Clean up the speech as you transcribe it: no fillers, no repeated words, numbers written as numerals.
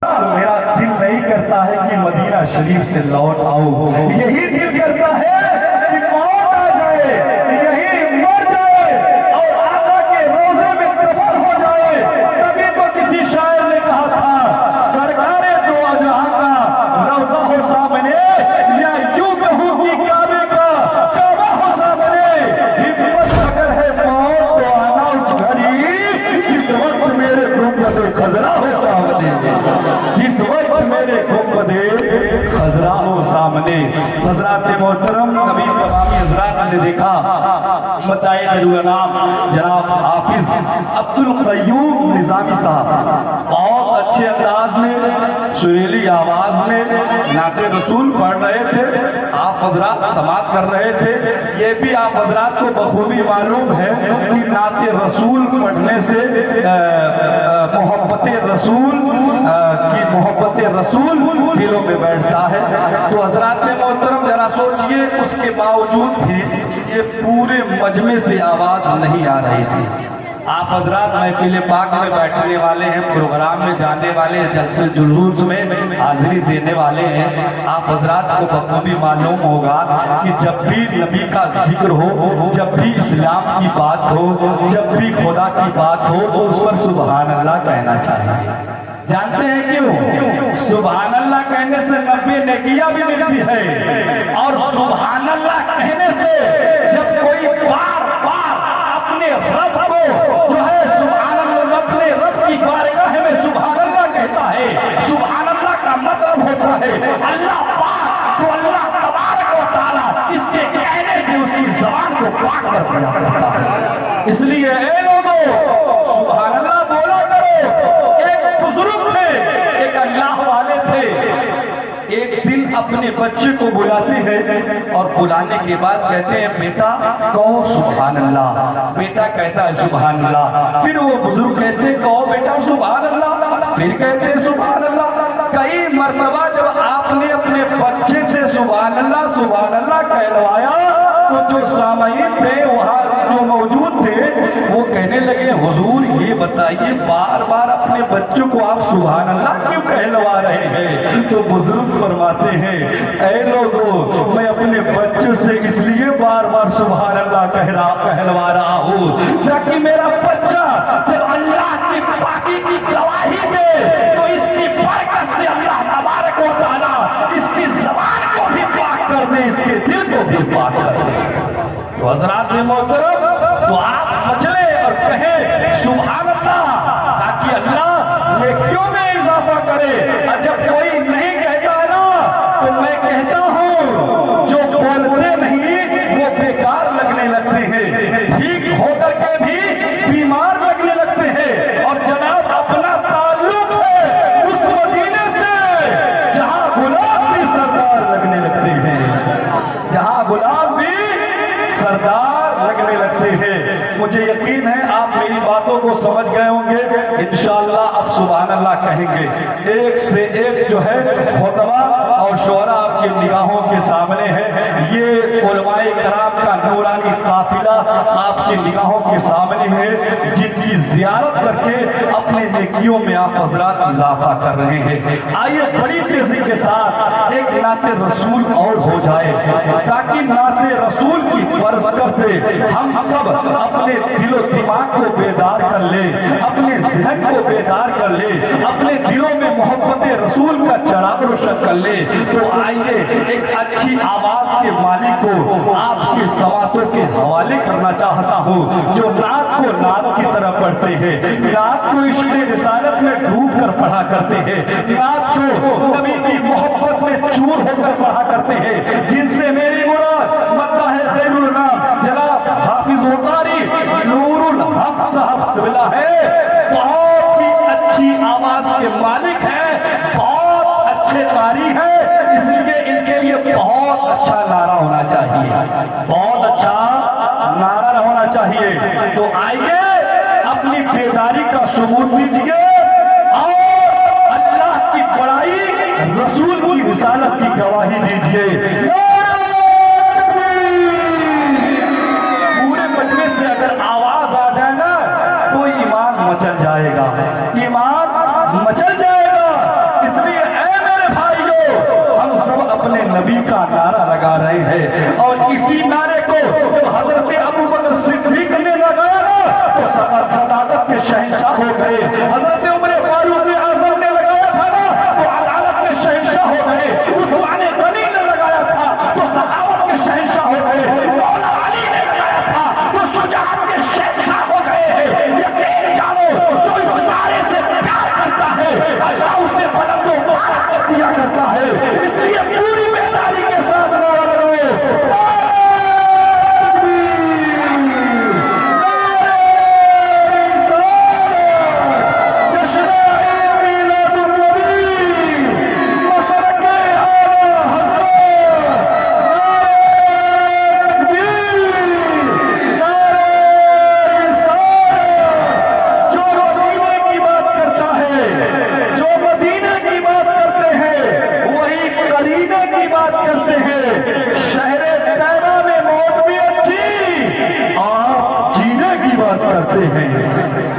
تو میرا دل نہیں کرتا ہے کہ مدینہ شریف سے لوٹ آؤ، یہی دل کرتا ہے کہ موت آ جائے، یہی مر جائے اور آقا کے روزے میں دفن ہو جائے۔ تبھی تو کسی شاعر نے کہا تھا سرکار دو جہاں کا روزہ ہو سامنے، یا یوں کہوں کہ کعبے کا کعبہ ہو سامنے، ہمت اگر ہے موت تو آنا اس گھڑی جس وقت میرے گنبد خضرا ہو سامنے، جس وقت میرے گنبد خضرا ہو سامنے۔ حضرات محترم نبی تمامی حضرات نے دیکھا مدعی خیرالانام جناب حافظ عبدالقیوم نظامی صاحب بہت اچھے انداز میں سریلی آواز میں نعت رسول پڑھ رہے تھے، آپ حضرات سماعت کر رہے تھے۔ یہ بھی آپ حضرات کو بخوبی معلوم ہے کہ نعت رسول پڑھنے سے محبت رسول کی محبت رسول دلوں میں بیٹھتا ہے۔ تو حضرات محترم ذرا سوچئے، اس کے باوجود بھی یہ پورے مجمع سے آواز نہیں آ رہی تھی۔ آپ حضرات محفل پاک میں بیٹھنے والے ہیں، پروگرام میں جانے والے ہیں، جلسے جلوس میں حاضری دینے والے ہیں۔ آپ حضرات کو بخوبی معلوم ہوگا کہ جب بھی نبی کا ذکر ہو، جب بھی اسلام کی بات ہو، جب بھی خدا کی بات ہو تو اس پر سبحان اللہ کہنا چاہیے۔ جانتے ہیں کیوں؟ سبحان اللہ کہنے سے 90 نیکیاں بھی ملتی ہے، اور سبحان اللہ کہنے سے جب کوئی بار بار اپنے رب کو جو ہے سبحان اللہ اپنے رب کی بارگاہ میں سبحان اللہ کہتا ہے، سبحان اللہ کا مطلب ہوتا ہے اللہ پاک، تو اللہ تبارک و تعالی اس کے کہنے سے اس کی زبان کو پاک کر دیا کرتا ہے۔ اس لیے اے لوگوں سبحان اللہ بولا کرو۔ ایک بزرگ تھے، ایک اللہ والے تھے، ایک دن اپنے بچے کو بلاتے ہیں اور بلانے کے بعد کہتے ہیں بیٹا کہو سبحان اللہ۔ بیٹا کہتا ہے سبحان اللہ۔ پھر وہ بزرگ کہتے ہیں کہو بیٹا سبحان اللہ، پھر کہتے ہیں سبحان اللہ۔ کئی مرتبہ جب آپ نے اپنے بچے سے سبحان اللہ کہلوایا تو جو سامعین تھے وہاں جو موجود تھے وہ کہنے لگے حضور یہ بتائیے بار بار اپنے بچوں کو آپ سبحان اللہ کیوں کہلوا رہے ہیں؟ تو بزرگ فرماتے ہیں اے لوگوں میں اپنے بچوں سے اس لیے بار بار سبحان اللہ کہلوا رہا ہوں تاکہ میرا بچہ جب اللہ کی پاکی کی گواہی دے تو اس کی برکت سے اللہ تبارک و تعالی اس کی زبان کو بھی پاک کر دے، اس کے دل کو بھی پاک کر دے۔ تو حضرات محترم تو آپ مچلے اور کہیں سبحان اللہ تاکہ اللہ نیکیوں میں اضافہ کرے۔ اور جب کوئی نہیں کہتا نا تو میں کہتا ہوں جو بولتے نہیں وہ بیکار لگنے لگتے ہیں، ٹھیک ہو کر کے بھی بیمار لگنے لگتے ہیں۔ اور جناب اپنا تعلق ہے اس مدینے سے جہاں گلاب بھی سردار لگنے لگتے ہیں، جہاں گلاب بھی سردار لگنے لگتے ہیں۔ مجھے یقین ہے آپ میری باتوں کو سمجھ گئے ہوں گے، انشاءاللہ اب سبحان اللہ کہیں گے۔ ایک سے ایک جو ہے خطبہ اور شعرا آپ کی نگاہوں کے سامنے ہے، یہ علماء کرام کا نورانی قافلہ آپ کی نگاہوں کے سامنے ہے جن کی زیارت کر کے اپنے نیکیوں میں آپ حضرات اضافہ کر رہے ہیں۔ آئیے بڑی تیزی کے ساتھ ایک نعت رسول اور ہو جائے تاکہ نعت رسول کی برکت سے ہم سب اپنے دل و دماغ کو بیدار کر لیں، اپنے ذہن کو بیدار کر لیں، اپنے دلوں میں محبت رسول کا چراغ روشن کر لیں۔ تو آئیے ایک اچھی آواز کے مالک کو آپ کی سماعتوں کے حوالے کرنا چاہتا ہوں جو نعت کو نعت کی طرح پڑھتے ہیں، نعت کو عشق رسالت میں ڈوب کر پڑھا کرتے ہیں، نعت کو نبی کی محبت میں چور ہو کر پڑھا کرتے ہیں، جن سے میری مراد مدعا ہے خیرالانام جناب حافظ عطاری نور الحق صاحب قبلہ ہے، بہت ہی اچھی آواز کے مالک ہیں، بہت اچھے قاری ہیں، اس لیے ان کے لیے بہت اچھا نعرہ ہونا چاہیے، بہت اچھا نعرہ ہونا چاہیے۔ تو آئیے اپنی بیداری کا ثبوت دیجئے اور اللہ کی بڑائی رسول کی رسالت کی گواہی دیجئے۔ پورے مجمع سے اگر آواز آ جائے نا تو ایمان مچل جائے گا، ایمان مچل جائے گا۔ دیا کرتا ہے، اس لیے پوری بیداری کے ساتھ نعرہ لگاؤ، کرتے ہیں